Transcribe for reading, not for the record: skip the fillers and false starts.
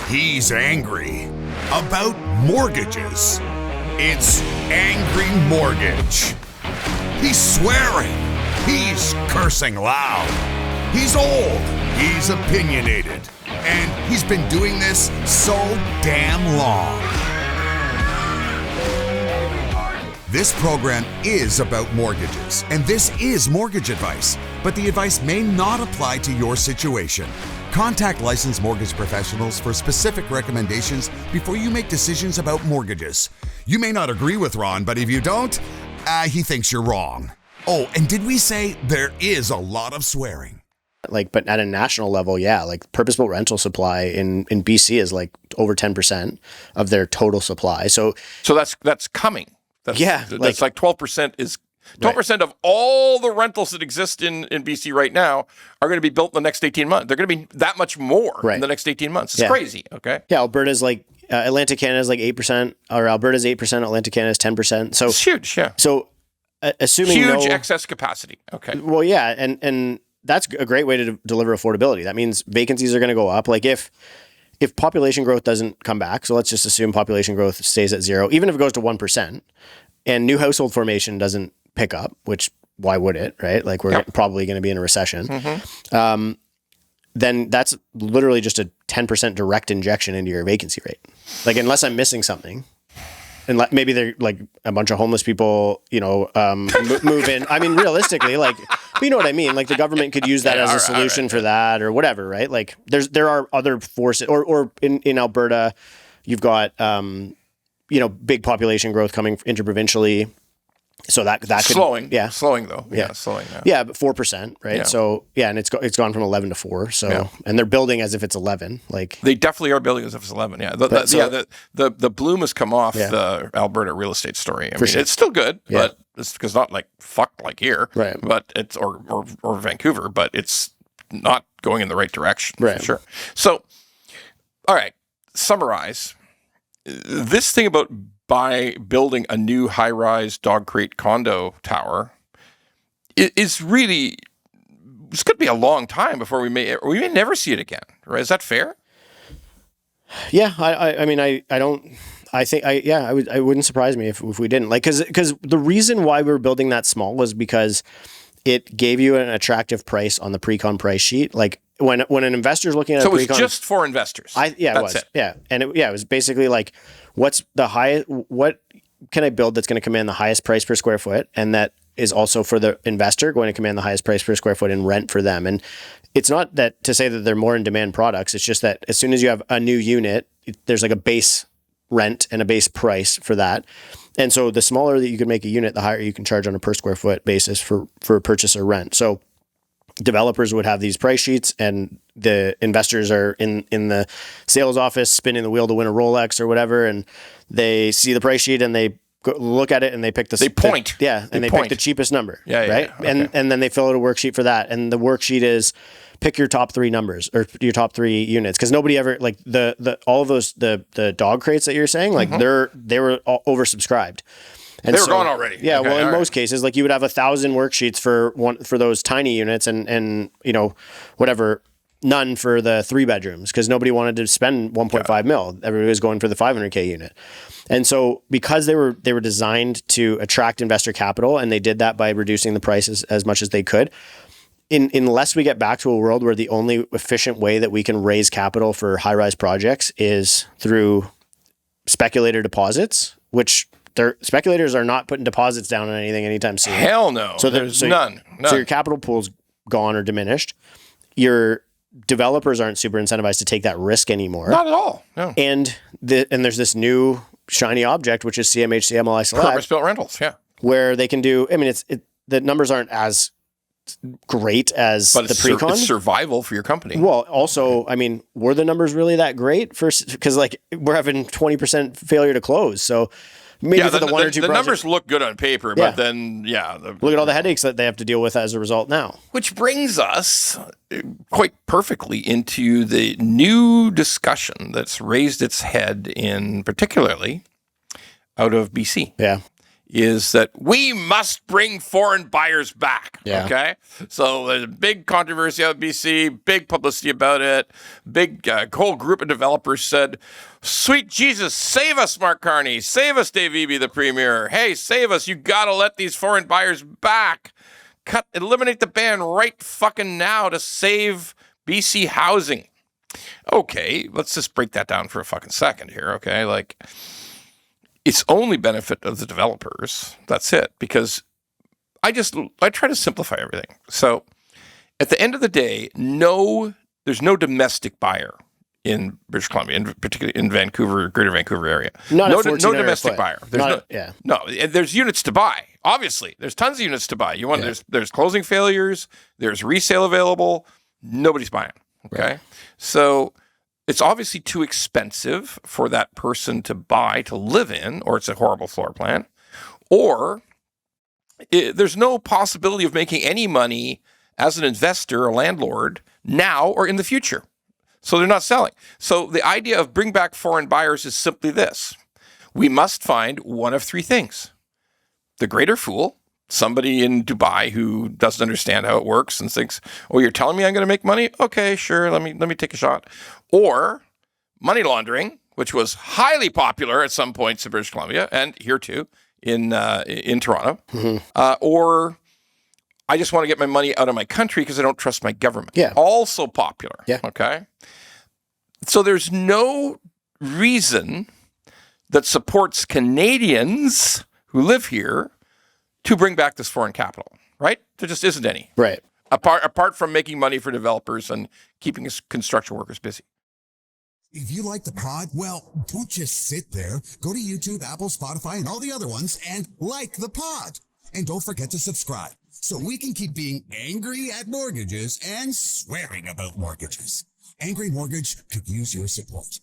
He's angry about mortgages. It's Angry Mortgage. He's swearing. He's cursing loud. He's old. He's opinionated. And he's been doing this so damn long. This program is about mortgages, and this is mortgage advice, but the advice may not apply to your situation. Contact licensed mortgage professionals for specific recommendations before you make decisions about mortgages. You may not agree with Ron, but if you don't, he thinks you're wrong. Oh, and did we say there is a lot of swearing? But at a national level, yeah, purpose-built rental supply in BC is over 10% of their total supply. So that's coming. That's 12% is 12% right. of all the rentals that exist in BC right now are going to be built in the next 18 months. They're going to be that much more in the next 18 months. It's crazy. Okay. Yeah. Alberta's Atlantic Canada is 8%, or Alberta's 8%, Atlantic Canada is 10%. So it's huge. Yeah. So assuming huge excess capacity. Okay. Well, yeah. And that's a great way to deliver affordability. That means vacancies are going to go up. If population growth doesn't come back, so let's just assume population growth stays at 0, even if it goes to 1%, and new household formation doesn't pick up, which why would it, right? We're probably going to be in a recession. Mm-hmm. Then that's literally just a 10% direct injection into your vacancy rate. Unless I'm missing something. And maybe they're a bunch of homeless people, move in. I mean, realistically, but you know what I mean? The government could use that as a solution for that or whatever, right? There are other forces, or in Alberta, you've got, big population growth coming interprovincially. So that could slowing though. Yeah, slowing now. Yeah, but 4%, right? Yeah. So and it's gone from 11 to 4. So and they're building as if it's 11. They definitely are building as if it's 11. Yeah, the bloom has come off the Alberta real estate story. I mean, it's still good, but it's because not fuck here, right? But it's or Vancouver, but it's not going in the right direction, right? For sure. So, all right, summarize this thing about building a new high-rise dog crate condo tower is really, it's going to be a long time before we may never see it again, right? Is that fair? Yeah, I mean, it wouldn't surprise me if we didn't, because the reason why we were building that small was because it gave you an attractive price on the pre-con price sheet. When an investor's looking at so it was just for investors. It was. Yeah. And it was basically what can I build that's going to command the highest price per square foot? And that is also for the investor going to command the highest price per square foot in rent for them. And it's not that to say that they're more in demand products. It's just that as soon as you have a new unit, there's a base rent and a base price for that. And so the smaller that you can make a unit, the higher you can charge on a per square foot basis for purchase or rent. So developers would have these price sheets, and the investors are in the sales office spinning the wheel to win a Rolex or whatever, and they see the price sheet and they look at it and they pick the... They point. They pick the cheapest number, right? Yeah, okay. And then they fill out a worksheet for that, and the worksheet is pick your top 3 numbers or your top 3 units, because nobody ever all of those the dog crates that you're saying they were all oversubscribed. And they were gone already. Yeah, okay, in most cases, you would have 1,000 worksheets for those tiny units, and whatever, none for the 3 bedrooms, because nobody wanted to spend 1.5 mil. Everybody was going for the 500K unit, and so because they were designed to attract investor capital, and they did that by reducing the prices as much as they could. Unless we get back to a world where the only efficient way that we can raise capital for high-rise projects is through speculator deposits, which speculators are not putting deposits down on anything anytime soon. Hell no. So there's none. So your capital pool's gone or diminished. Your developers aren't super incentivized to take that risk anymore. Not at all. No. And there's this new shiny object, which is CMHC MLI Select. Purpose-built rentals, yeah. Where they can do, I mean, the numbers aren't as great as the pre-con. It's survival for your company. Well, also, I mean, were the numbers really that great? Because we're having 20% failure to close. So maybe for the 1 or 2 the projects, numbers look good on paper, but then, look at all the headaches that they have to deal with as a result now. Which brings us quite perfectly into the new discussion that's raised its head particularly out of BC. Yeah. is that we must bring foreign buyers back. Yeah. Okay. So there's a big controversy out of BC, big publicity about it. Big whole group of developers said, sweet Jesus, save us, Mark Carney. Save us, Dave Eby, the premier. Hey, save us. You got to let these foreign buyers back. Eliminate the ban right fucking now to save BC housing. Okay, let's just break that down for a fucking second here, okay? Like, it's only benefit of the developers. That's it. Because I try to simplify everything. So at the end of the day, there's no domestic buyer in British Columbia, and particularly in Vancouver, Greater Vancouver area. No domestic buyer. There's units to buy. Obviously, there's tons of units to buy. There's closing failures. There's resale available. Nobody's buying. Okay, right. So it's obviously too expensive for that person to buy to live in, or it's a horrible floor plan, or there's no possibility of making any money as an investor, a landlord, now or in the future. So they're not selling. So the idea of bring back foreign buyers is simply this. We must find one of three things. The greater fool, somebody in Dubai who doesn't understand how it works and thinks, oh, you're telling me I'm going to make money? Okay, sure, let me take a shot. Or money laundering, which was highly popular at some points in British Columbia and here too in Toronto. Mm-hmm. Or I just want to get my money out of my country because I don't trust my government. Yeah. Also popular. Yeah. Okay. So there's no reason that supports Canadians who live here to bring back this foreign capital, right? There just isn't any. Right. Apart from making money for developers and keeping construction workers busy. If you like the pod, well, don't just sit there. Go to YouTube, Apple, Spotify, and all the other ones and like the pod. And don't forget to subscribe so we can keep being angry at mortgages and swearing about mortgages. Angry Mortgage could use your support.